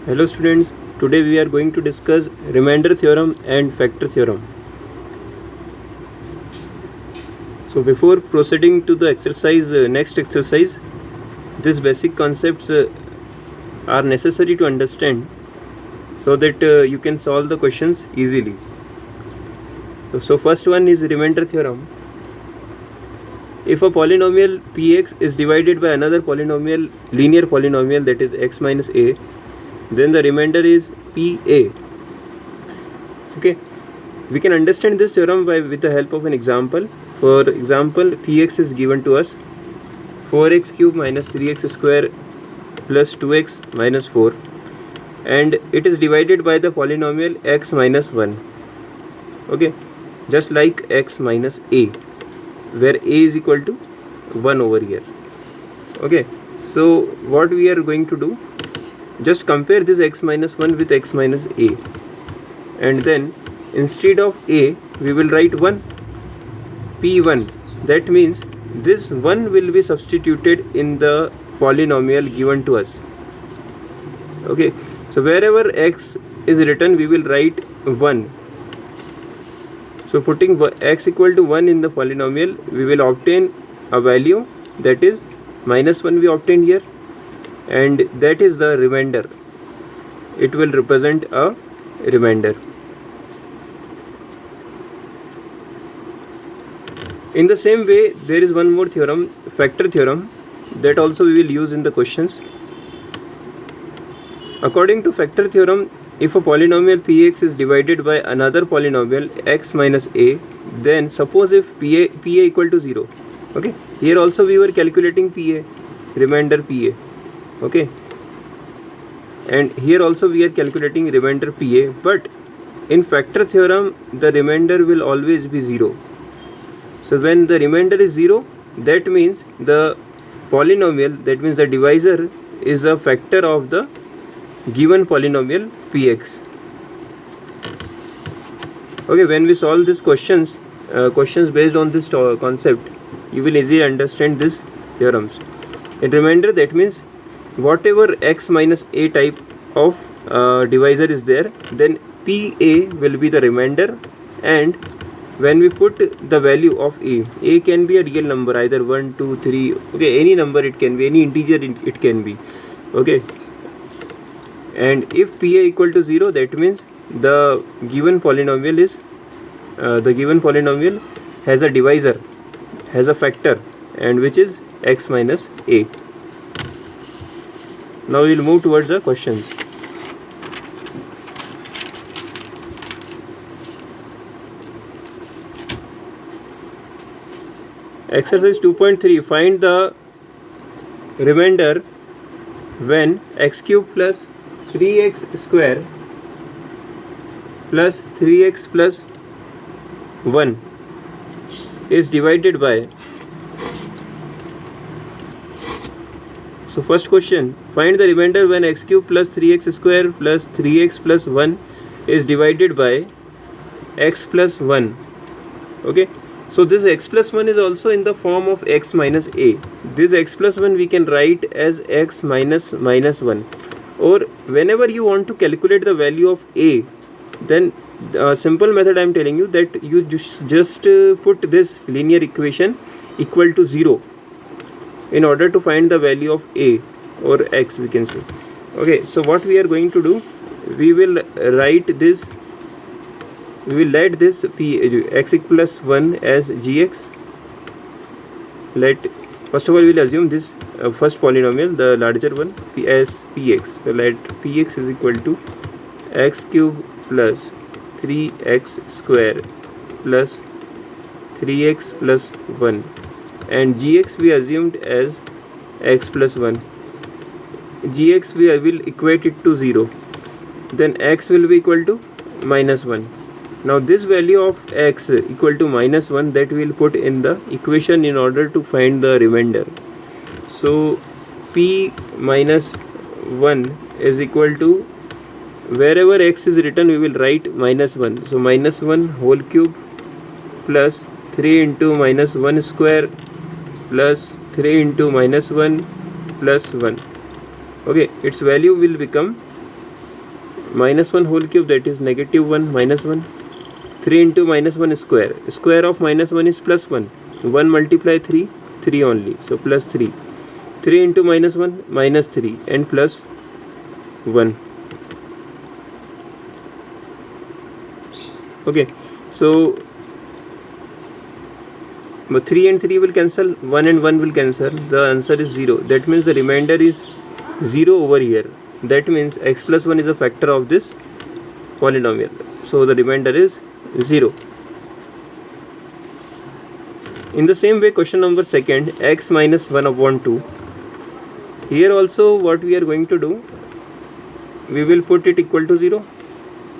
Hello students, today we are going to discuss remainder theorem and factor theorem. So before proceeding to the exercise, next exercise, these basic concepts are necessary to understand so that you can solve the questions easily. So first one is remainder theorem. If a polynomial px is divided by another polynomial, linear polynomial, that is x minus a, then the remainder is PA. Okay, we can understand this theorem with the help of an example. For example, Px is given to us 4x cube minus 3x square plus 2x minus 4, and it is divided by the polynomial x minus 1. Okay, just like x minus a, where a is equal to 1 over here. Okay, so what we are going to do, just compare this x minus 1 with x minus a, and then instead of a we will write 1, p1. That means this 1 will be substituted in the polynomial given to us. Okay, so wherever x is written we will write 1. So putting x equal to 1 in the polynomial, we will obtain a value, that is minus 1 we obtained here, and that is the remainder. It will represent a remainder. In the same way, there is one more theorem, factor theorem, that also we will use in the questions. According to factor theorem, if a polynomial px is divided by another polynomial x minus a, then suppose if pa equal to 0. Okay, here also we were calculating pa, remainder pa. Okay, and here also we are calculating remainder pa, but in factor theorem the remainder will always be 0. So when the remainder is 0, that means the polynomial, that means the divisor, is a factor of the given polynomial px. Okay, when we solve these questions based on this concept, you will easily understand these theorems. In remainder, that means whatever x minus a type of divisor is there, then pa will be the remainder, and when we put the value of a can be a real number, either 1, 2, 3, okay, any number it can be, any integer it can be. Okay, and if pa equal to 0, that means the given polynomial has a divisor, has a factor, and which is x minus a. Now we will move towards the questions. Exercise 2.3. Find the remainder when x cube plus 3x square plus 3x plus 1 is divided by. So first question, find the remainder when x cube plus 3x square plus 3x plus 1 is divided by x plus 1. Okay, so this x plus 1 is also in the form of x minus a. This x plus 1 we can write as x minus 1. Or whenever you want to calculate the value of a, then simple method I am telling you, that you just put this linear equation equal to 0 in order to find the value of a, or x we can say. Okay, so what we are going to do, we will write this, we will let this x plus 1 as gx. First of all we will assume this first polynomial, the larger one, as px. So let px is equal to x cube plus 3x square plus 3x plus 1, and gx we assumed as x plus 1. Gx we will equate it to 0, then x will be equal to minus 1. Now this value of x equal to minus 1, that we will put in the equation in order to find the remainder. So p minus 1 is equal to, wherever x is written we will write minus 1. So minus 1 whole cube plus 3 into minus 1 square plus 3 into minus 1 plus 1. Okay, its value will become minus 1 whole cube, that is negative 1 minus 1. 3 into minus 1 square. Square of minus 1 is plus 1. 1 multiply 3, 3 only. So plus 3. 3 into minus 1, minus 3 and plus 1. Okay, so 3 and 3 will cancel, 1 and 1 will cancel. The answer is 0. That means the remainder is 0 over here. That means x plus 1 is a factor of this polynomial. So the remainder is 0. In the same way, question number second, x minus 1 upon 2. Here also what we are going to do, we will put it equal to 0.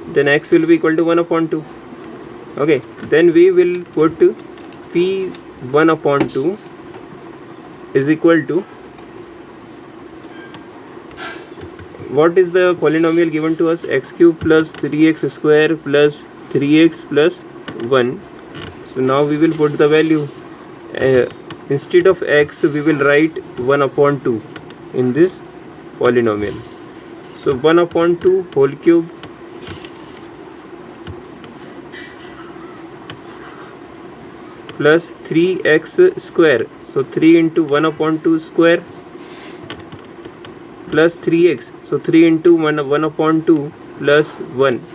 Then x will be equal to 1 upon 2. Okay, then we will put p 1 upon 2 is equal to, what is the polynomial given to us? X cube plus 3x square plus 3x plus 1. So now we will put the value. Instead of x, we will write 1 upon 2 in this polynomial. So 1 upon 2 whole cube plus 3x square. So 3 into 1 upon 2 square plus 3x. So 3 into 1 upon 2 plus 1.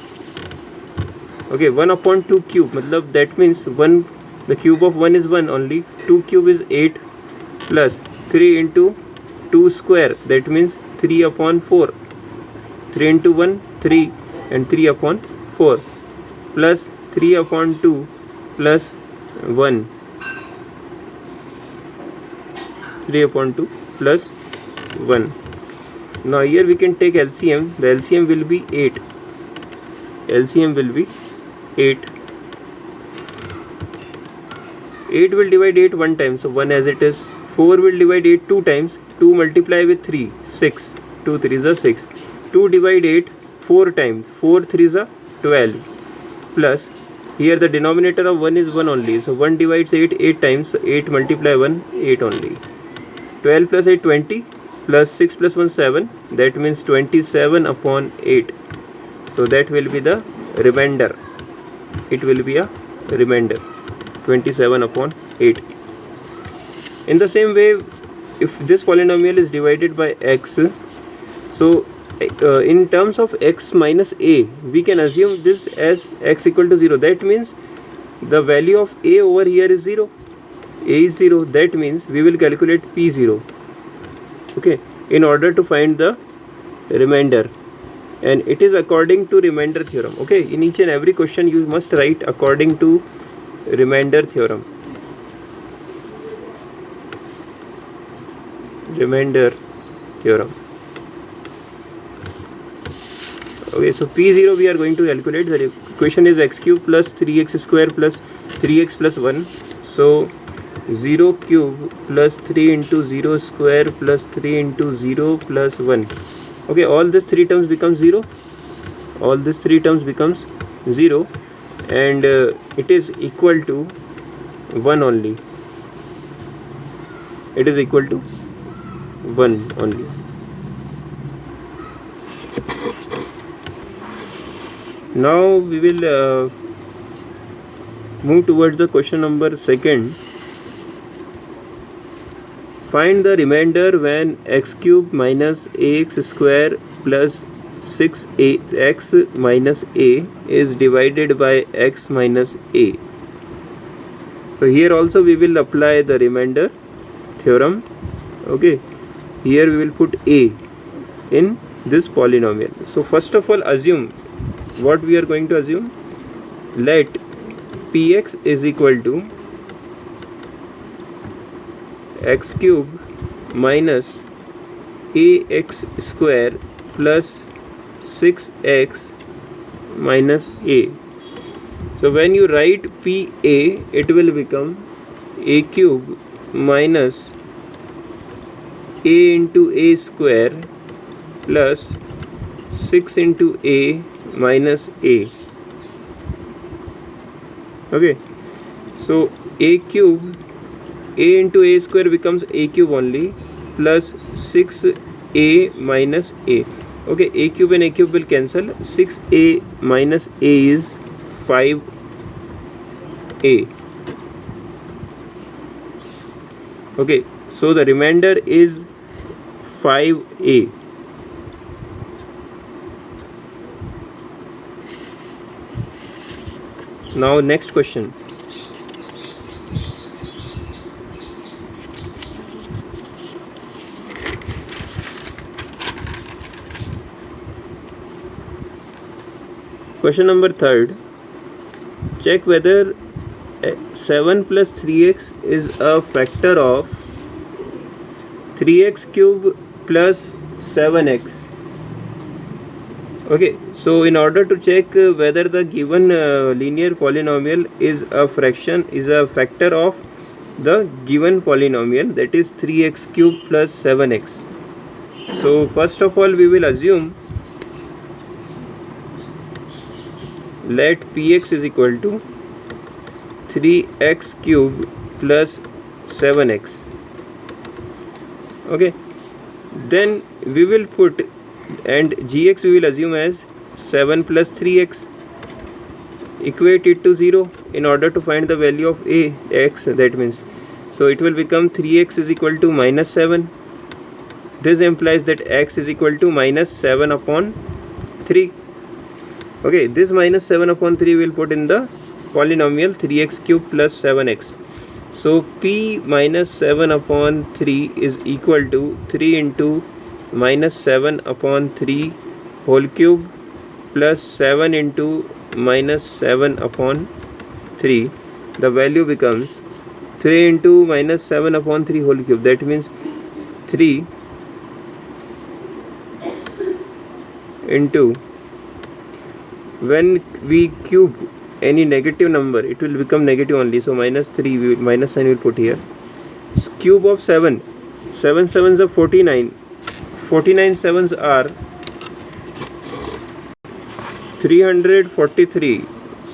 Okay, 1 upon 2 cube. Matlab that means 1, the cube of 1 is 1 only. 2 cube is 8 plus 3 into 2 square. That means 3 upon 4. 3 into 1, 3 and 3 upon 4 plus 3 upon 2 plus 1. 3 upon 2 plus 1. Now here we can take LCM. The LCM will be 8. LCM will be 8. 8 will divide 8 one time, so 1 as it is. 4 will divide 8 two times. 2 multiply with 3, 6. 2 3s are 6. 2 divide 8 4 times. 4 3s are 12. Plus, here the denominator of 1 is 1 only. So 1 divides 8 8 times. So 8 multiply 1, 8 only. 12 plus 8, 20. Plus 6 plus 1, 7. That means 27 upon 8. So that will be the remainder. It will be a remainder. 27 upon 8. In the same way, if this polynomial is divided by x, so in terms of x minus a, we can assume this as x equal to 0. That means the value of a over here is 0. A is 0. That means we will calculate p0. Okay, in order to find the remainder, and it is according to remainder theorem. Okay, in each and every question you must write according to remainder theorem. Remainder theorem. Okay, so p0 we are going to calculate. The equation is x cube plus 3x square plus 3x plus 1. So 0 cube plus 3 into 0 square plus 3 into 0 plus 1. Okay, all these 3 terms become 0. All these 3 terms becomes 0, and it is equal to 1 only. It is equal to 1 only. Now we will move towards the question number second. Find the remainder when x cube minus ax square plus 6x minus a is divided by x minus a. So here also we will apply the remainder theorem. Okay, here we will put a in this polynomial. So first of all, assume what we are going to assume. Let px is equal to x cube minus ax square plus 6x minus a. So when you write pa, it will become a cube minus a into a square plus 6 into a minus a. Okay, so a cube, a into a square becomes a cube only plus 6a minus a. Okay, a cube and a cube will cancel. 6a minus a is 5a. Okay, so the remainder is 5a. Now next question. Question number 3rd. Check whether 7 plus 3x is a factor of 3x cube plus 7x. Okay, so in order to check whether the given linear polynomial is a factor of the given polynomial, that is 3x cube plus 7x. So first of all, we will assume let px is equal to 3x cube plus 7x. Okay, then we will put, and gx we will assume as 7 plus 3x. Equate it to 0 in order to find the value of a x. That means, so it will become 3x is equal to minus 7. This implies that x is equal to minus 7 upon 3. Okay, this minus 7 upon 3 will put in the polynomial 3x cube plus 7x. So p minus 7 upon 3 is equal to 3 into minus 7 upon 3 whole cube plus 7 into minus 7 upon 3. The value becomes 3 into minus 7 upon 3 whole cube. That means 3 into, when we cube any negative number, it will become negative only. So minus 3, minus sign will put here. Cube of 7. 7 sevens are 49. 49 sevens are 343.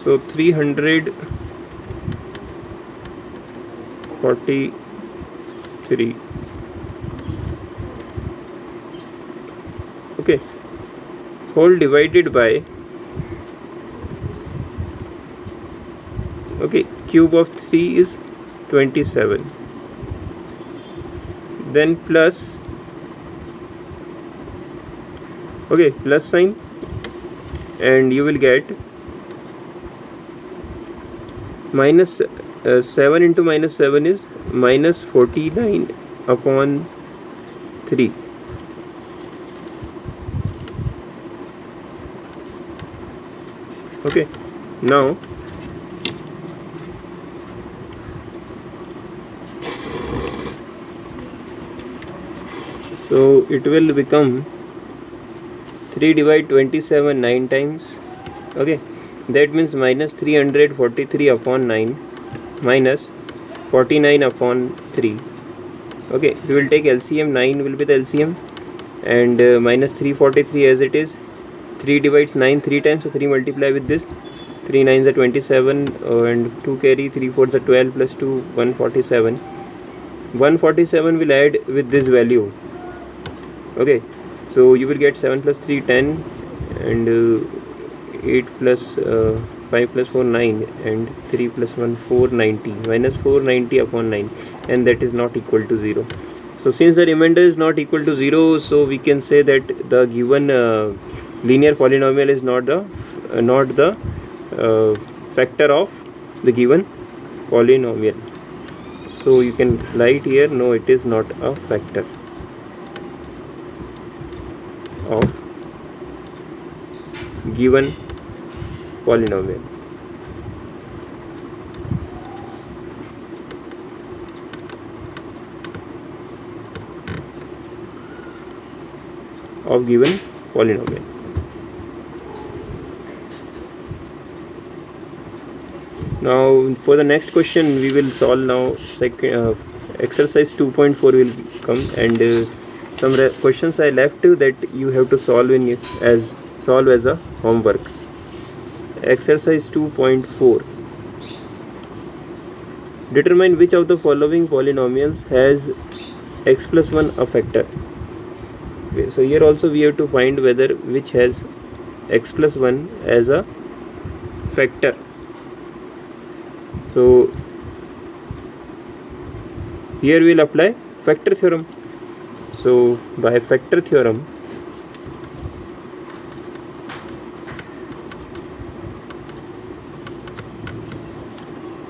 So 343. Okay. Whole divided by, okay, cube of 3 is 27. Then plus, okay, plus sign, and you will get minus 7 into minus 7 is minus 49 upon 3. Okay, now so it will become 3 divide 27 9 times. Okay, that means minus 343 upon 9 minus 49 upon 3. Okay, we will take LCM. 9 will be the LCM, and minus 343 as it is. 3 divides 9 3 times, so 3 multiply with this. 3 9s are 27, and 2 carry, 3 4s are 12 plus 2 147. 147 will add with this value. Okay, so you will get 7 plus 3 10, and 8 plus 5 plus 4 9, and 3 plus 1 490. Minus 490 upon 9, and that is not equal to 0. So since the remainder is not equal to 0, so we can say that the given linear polynomial is not the factor of the given polynomial. So you can write here, no, it is not a factor of given polynomial. Of given polynomial. Now for the next question, we will solve now exercise 2.4 will come, and some questions I left that you have to solve as a homework. Exercise 2.4. Determine which of the following polynomials has x plus 1 a factor. So here also we have to find whether which has x plus 1 as a factor. So here we will apply factor theorem. So by factor theorem,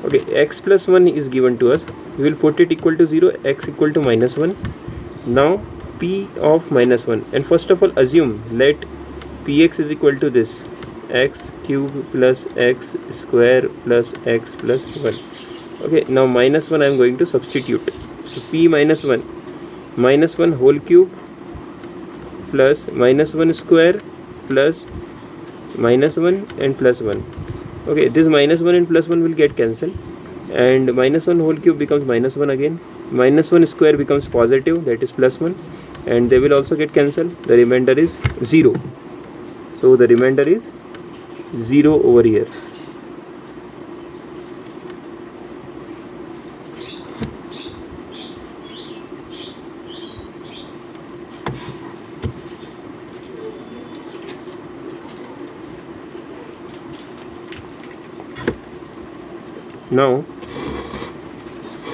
okay, x plus 1 is given to us. We will put it equal to 0, x equal to minus 1. Now p of minus 1, and first of all assume let px is equal to this x cube plus x square plus x plus 1. Okay, now minus 1 I am going to substitute. So p minus 1 whole cube plus minus 1 square plus minus 1 and plus 1. Okay, this minus 1 and plus 1 will get cancelled, and minus 1 whole cube becomes minus 1 again. Minus 1 square becomes positive, that is plus 1, and they will also get cancelled. The remainder is 0. So the remainder is 0 over here.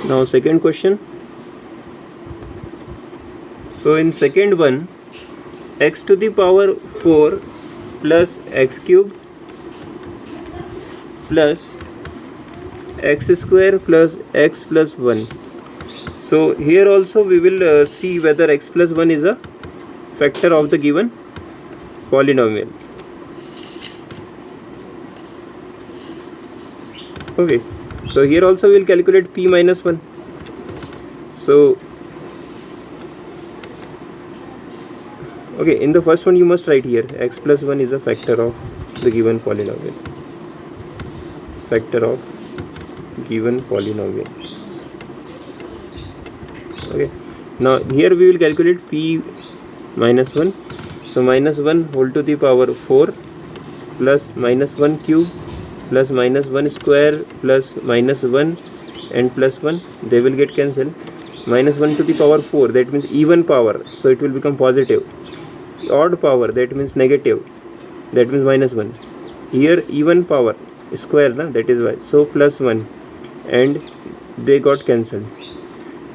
Now second question. So in second one, x to the power 4 plus x cube plus x square plus x plus 1. So here also we will see whether x plus 1 is a factor of the given polynomial. Okay, so here also we will calculate p minus 1. So okay, in the first one you must write here x plus 1 is a factor of the given polynomial. Factor of given polynomial. Okay, now here we will calculate p minus 1. So minus 1 whole to the power 4 plus minus 1 cube plus minus 1 square plus minus 1 and plus 1, they will get cancelled. Minus 1 to the power 4, that means even power, so it will become positive. Odd power, that means negative, that means minus 1. Here even power square, that is why, so plus 1, and they got cancelled.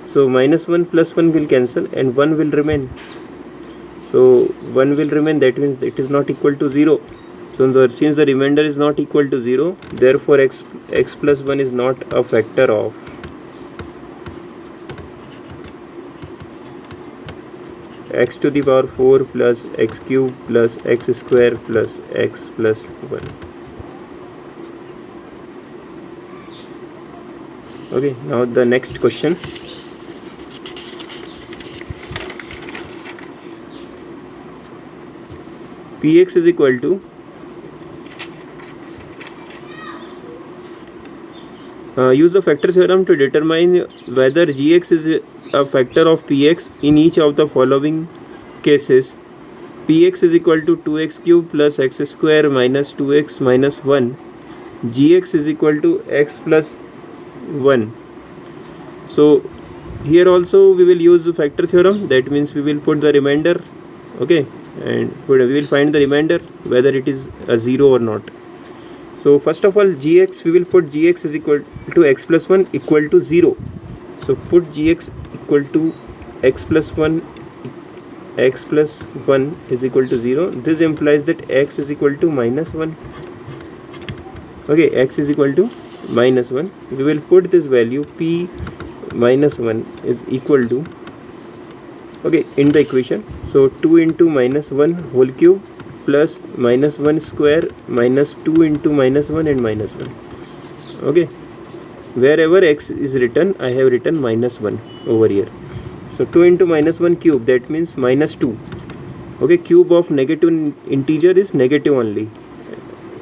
So minus 1 plus 1 will cancel and 1 will remain. So 1 will remain, that means it is not equal to 0. So since the remainder is not equal to 0, therefore x plus 1 is not a factor of x to the power 4 plus x cube plus x square plus x plus 1. Okay, now the next question. Px is equal to use the factor theorem to determine whether gx is a factor of px in each of the following cases. Px is equal to 2x cube plus x square minus 2x minus 1. Gx is equal to x plus 1. So here also we will use the factor theorem, that means we will put the remainder, okay, and we will find the remainder whether it is a 0 or not. So first of all gx, we will put gx is equal to x plus 1 equal to 0. So put gx equal to x plus 1 is equal to 0. This implies that x is equal to minus 1. Okay, x is equal to minus 1. We will put this value p minus 1 is equal to, okay, in the equation. So 2 into minus 1 whole cube plus minus 1 square minus 2 into minus 1 and minus 1. Okay, wherever x is written, I have written minus 1 over here. So 2 into minus 1 cube, that means minus 2. Okay, cube of negative integer is negative only.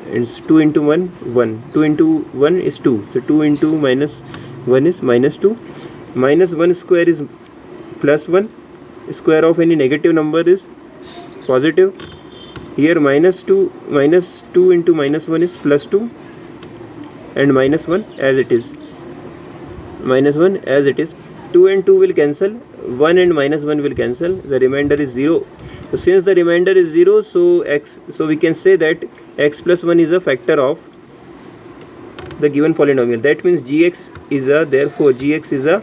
It's 2 into 1, 1. 2 into 1 is 2. So 2 into minus 1 is minus 2. Minus 1 square is plus 1. Square of any negative number is positive. Here minus 2 into minus 1 is plus 2, and minus 1 as it is. Minus 1 as it is. 2 and 2 will cancel, 1 and minus 1 will cancel, the remainder is 0. So since the remainder is 0, so we can say that x plus 1 is a factor of the given polynomial. That means gx is a, therefore gx is a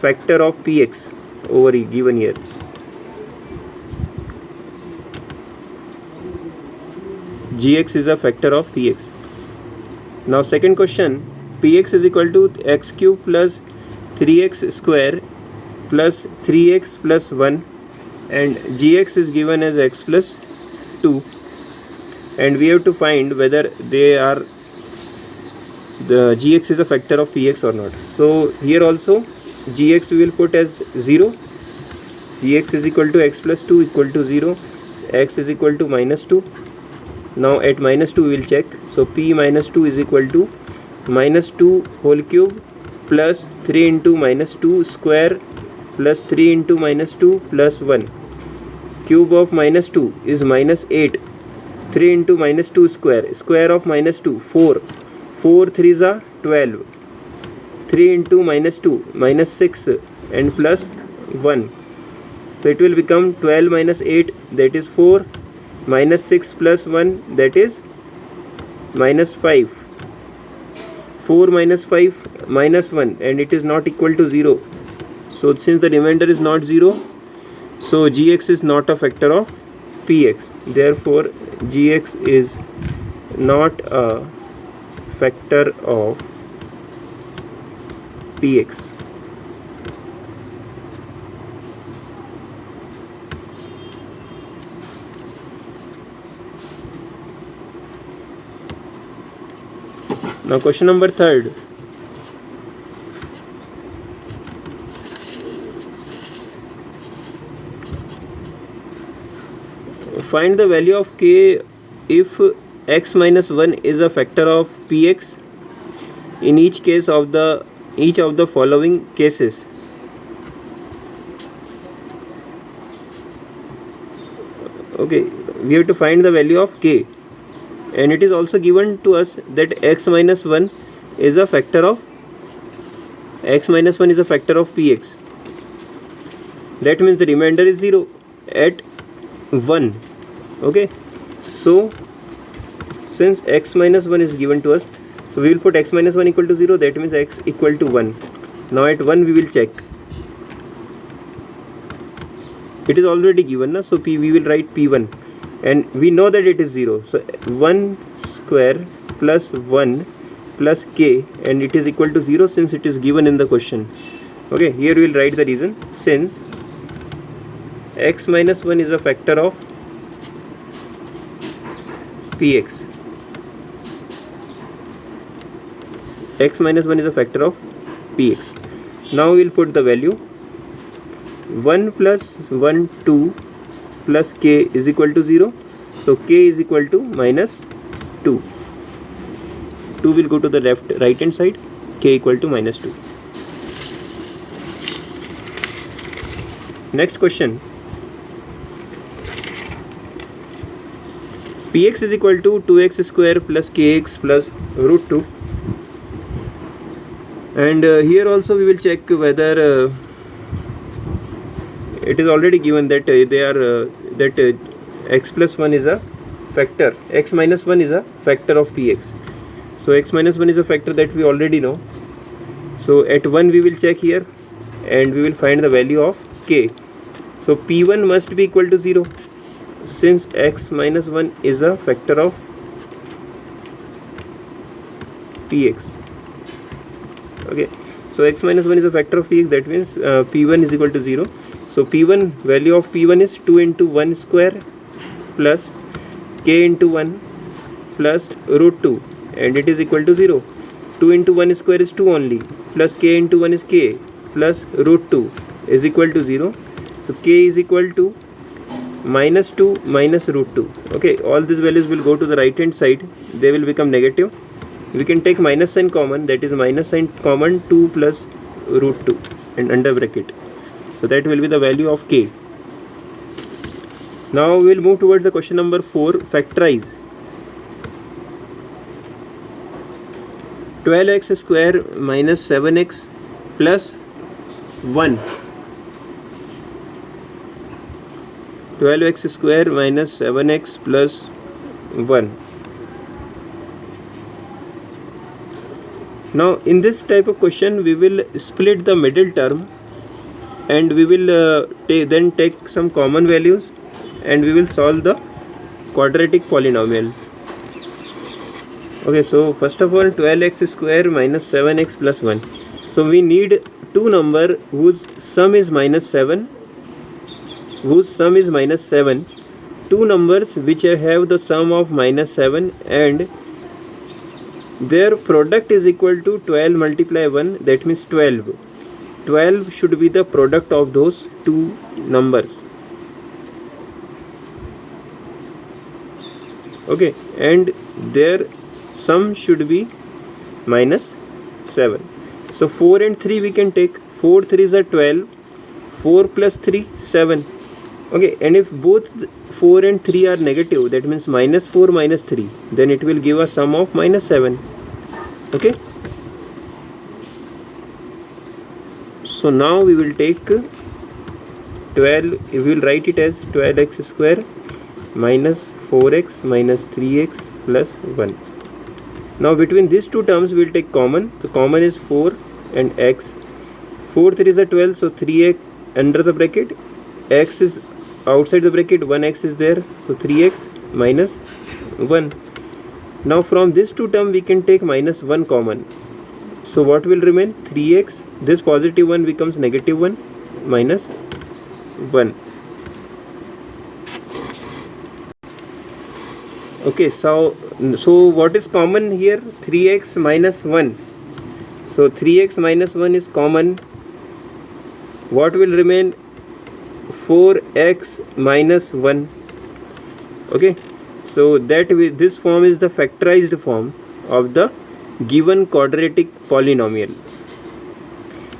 factor of px over given here. Gx is a factor of px. Now second question, px is equal to x cube plus 3x square plus 3x plus 1, and gx is given as x plus 2, and we have to find whether they are, the gx is a factor of px or not. So here also gx we will put as 0, gx is equal to x plus 2 equal to 0, x is equal to minus 2. Now at minus 2 we will check. So p minus 2 is equal to minus 2 whole cube plus 3 into minus 2 square plus 3 into minus 2 plus 1. Cube of minus 2 is minus 8. 3 into minus 2 square. Square of minus 2, 4. 4 3s are 12. 3 into minus 2, minus 6 and plus 1. So it will become 12 minus 8, that is 4. Minus 6 plus 1, that is minus 5. 4 minus 5 minus 1, and it is not equal to 0. So since the remainder is not 0, so gx is not a factor of px. Therefore gx is not a factor of px. Now question number 3rd. Find the value of k if x minus 1 is a factor of px in each of the following cases. Okay, we have to find the value of k, and it is also given to us that x minus 1 is a factor of px. That means the remainder is 0 at 1. Okay, so since x minus 1 is given to us, so we will put x minus 1 equal to 0, that means x equal to 1. Now at 1 we will check. It is already given na, so we will write p1, and we know that it is 0, so 1 square plus 1 plus k, and it is equal to 0 since it is given in the question. Okay, here we will write the reason. Since x minus 1 is a factor of px, x minus 1 is a factor of px. Now we will put the value 1 plus 1 2 plus k is equal to 0, so k is equal to minus 2. 2 will go to the right hand side, k equal to minus 2. Next question, px is equal to 2x square plus kx plus root 2, and here also we will check whether it is already given that x plus 1 is a factor, x minus 1 is a factor of px. So x minus 1 is a factor that we already know. So at 1 we will check here, and we will find the value of k. So p1 must be equal to 0 since x minus 1 is a factor of px. Okay, so x minus 1 is a factor of px, that means p1 is equal to 0. So p1, value of p1 is 2 into 1 square plus k into 1 plus root 2, and it is equal to 0. 2 into 1 square is 2 only, plus k into 1 is k, plus root 2 is equal to 0. So k is equal to minus 2 minus root 2. Okay, all these values will go to the right hand side, they will become negative. We can take minus sign common, that is minus sign common 2 plus root 2 and under bracket. So that will be the value of k. Now we will move towards the question number 4, factorize. 12x square minus 7x plus 1. 12x square minus 7x plus 1. Now in this type of question we will split the middle term and we will then take some common values and we will solve the quadratic polynomial. Okay, so first of all 12x square minus 7x plus 1. So we need two number whose sum is minus 7, two numbers which have the sum of minus 7 and their product is equal to 12 multiply 1, that means 12. 12 should be the product of those two numbers. Okay, and their sum should be minus 7. So 4 and 3 we can take. 4 3s are 12. 4 plus 3 7. Okay, and if both 4 and 3 are negative, that means minus 4 minus 3, then it will give a sum of minus 7. Okay, so now we will take 12, we will write it as 12x square minus 4x minus 3x plus 1. Now between these two terms we will take common. So common is 4 and x. 4 3s are 12, so 3x under the bracket, x is outside the bracket, 1x is there, so 3x minus 1. Now from this two term we can take minus 1 common. So what will remain? 3x, this positive 1 becomes negative 1 minus 1. Okay, so what is common here? 3x minus 1. So 3x minus 1 is common. What will remain? 4x minus 1. Okay, so that this form is the factorized form of the given quadratic polynomial.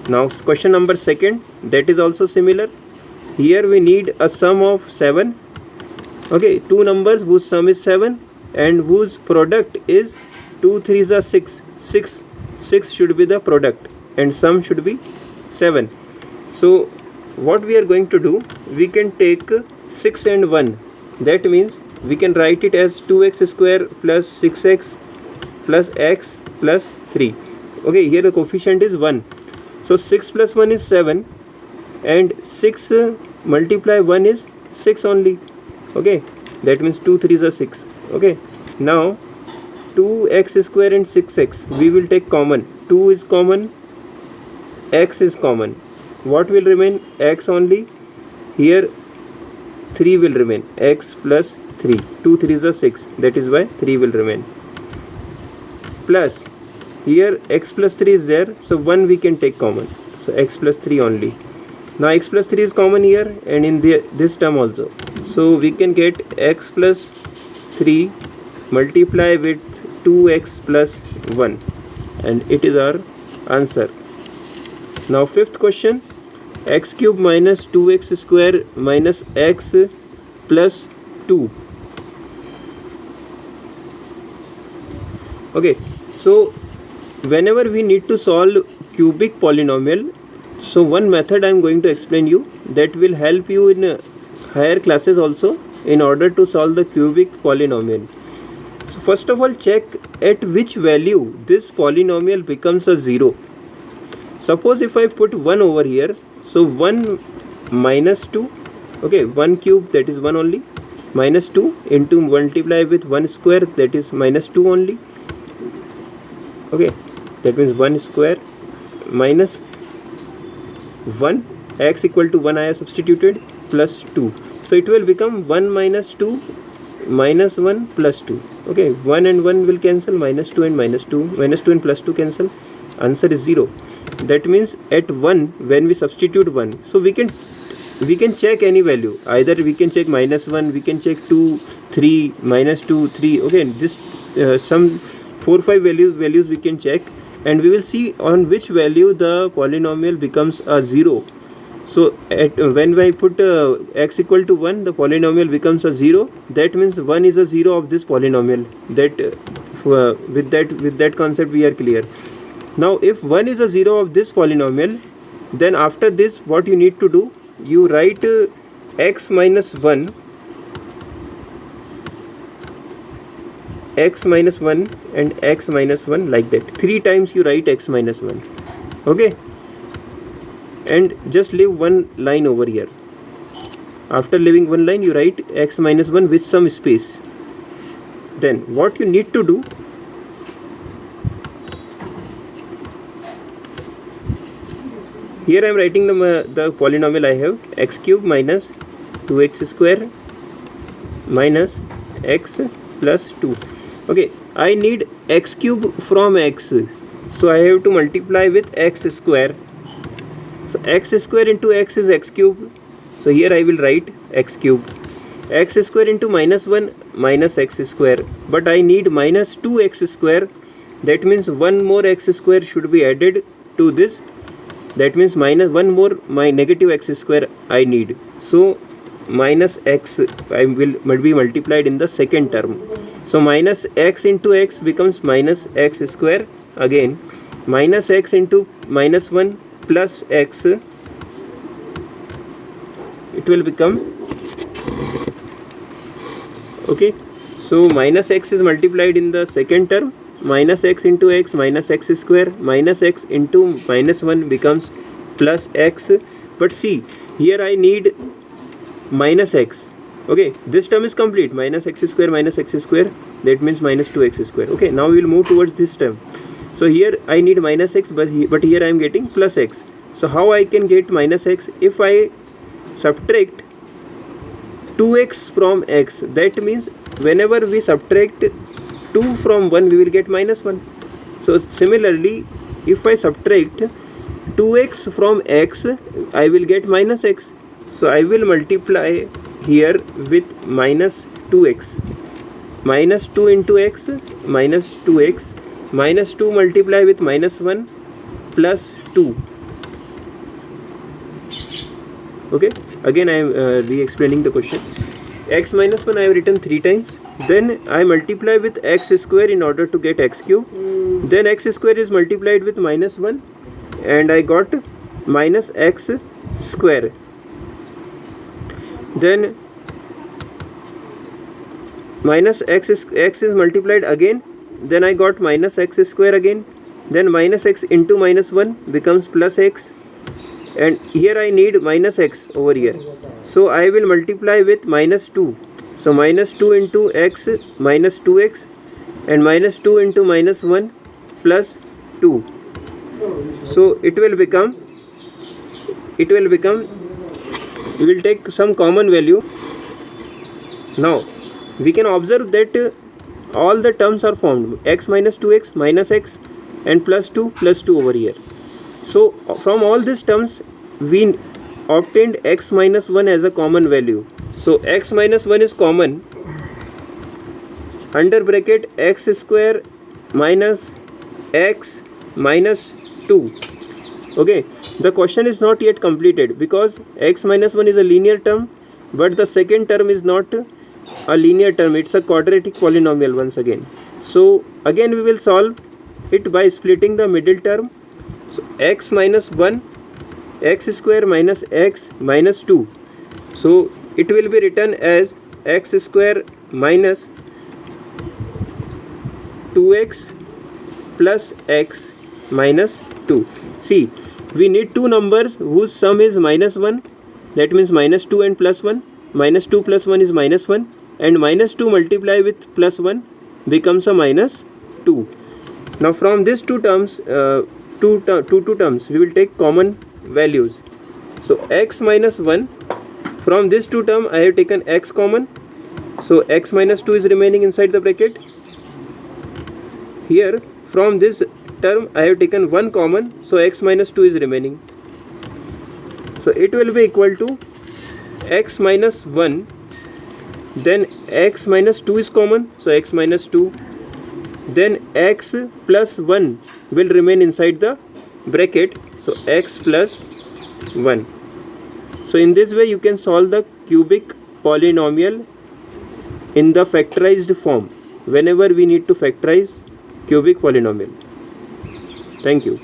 Now question number 2, that is also similar. Here we need a sum of 7. Okay, two numbers whose sum is 7 and whose product is 2 3s are 6. 6 should be the product and sum should be 7. So what we are going to do, we can take 6 and 1. That means we can write it as 2x square plus 6x plus x plus 3. Okay, here the coefficient is 1. So 6 plus 1 is 7 and 6 multiply 1 is 6 only. Okay, that means 2 3s are 6. Okay, now 2x square and 6x we will take common. 2 is common, x is common. What will remain? X only. Here 3 will remain, x plus 3. 2 3s are 6, that is why 3 will remain. Plus here x plus 3 is there, so 1 we can take common, so x plus 3 only. Now x plus 3 is common here and in this term also, so we can get x plus 3 multiply with 2x plus 1 and it is our answer. Now fifth question, x cube minus 2x square minus x plus 2. Okay, so whenever we need to solve cubic polynomial, so one method I am going to explain you that will help you in higher classes also in order to solve the cubic polynomial. So first of all, check at which value this polynomial becomes a 0. Suppose if I put 1 over here, so 1 minus 2, okay, 1 cube, that is 1 only, minus 2 into multiply with 1 square, that is minus 2 only. Okay, that means 1 square minus 1, x equal to 1 I have substituted, plus 2. So it will become 1 minus 2 minus 1 plus 2. Okay, 1 and 1 will cancel, minus 2 and minus 2, minus 2 and plus 2 cancel, answer is 0. That means at 1, when we substitute 1, so we can check any value, either we can check minus 1, we can check 2 3, minus 2 3. Okay, this some 4 5 values we can check and we will see on which value the polynomial becomes a 0. So when I put x equal to 1, the polynomial becomes a 0. That means 1 is a 0 of this polynomial. That with that concept we are clear. Now if 1 is a 0 of this polynomial, Then after this, what you need to do, you write x minus 1, x minus 1 and x minus 1 like that. 3 times you write x minus 1. Okay, and just leave one line over here. After leaving one line, you write x minus 1 with some space. Then what you need to do, here I am writing the polynomial I have, x cube minus 2x square minus x plus 2. Okay, I need x cube from x, so I have to multiply with x square. So x square into x is x cube, so here I will write x cube. X square into minus 1 minus x square, but I need minus 2x square. That means one more x square should be added to this. That means minus one more my negative x square I need. So minus x I will be multiplied in the second term. So minus x into x becomes minus x square. Again minus x into minus 1 plus x, it will become, okay, so minus x is multiplied in the second term. Minus x into x minus x square minus x into minus 1 becomes plus x. But see, here I need minus x. Okay, this term is complete. Minus x square minus x square, that means minus 2x square. Okay, now we will move towards this term. So here I need minus x, but here I am getting plus x. So how I can get minus x? If I subtract 2x from x, that means whenever we subtract 2 from 1, we will get minus 1. So similarly, if I subtract 2x from x, I will get minus x. So I will multiply here with minus 2x. Minus 2 into x minus 2x. Minus 2 multiply with minus 1 plus 2. Okay, again I am re-explaining the question. X minus 1 I have written 3 times. Then I multiply with x square in order to get x cube. Then x square is multiplied with minus 1 and I got minus x square. Then minus x is multiplied again. Then I got minus x square again. Then minus x into minus 1 becomes plus x. And here I need minus x over here. So I will multiply with minus 2. So minus 2 into x minus 2x and minus 2 into minus 1 plus 2. So it will become, we will take some common value. Now we can observe that all the terms are formed, x minus 2x minus x and plus 2 over here. So from all these terms we obtained x minus 1 as a common value. So x minus 1 is common. Under bracket x square minus x minus 2. Okay, the question is not yet completed because x minus 1 is a linear term, but the second term is not a linear term, it's a quadratic polynomial once again. So again we will solve it by splitting the middle term. So x minus 1, x square minus x minus 2. So it will be written as x square minus 2x plus x minus 2. See, we need two numbers whose sum is minus 1, that means minus 2 and plus 1. Minus 2 plus 1 is minus 1 and minus 2 multiply with plus 1 becomes a minus 2. Now from these two terms, two terms, we will take common values. So x minus 1, from this two term I have taken x common. So x minus 2 is remaining inside the bracket. Here from this term I have taken 1 common, so x minus 2 is remaining. So it will be equal to x minus 1, then x minus 2 is common, so x minus 2, then x plus 1 will remain inside the bracket, so x plus 1. So in this way you can solve the cubic polynomial in the factorized form whenever we need to factorize cubic polynomial. Thank you.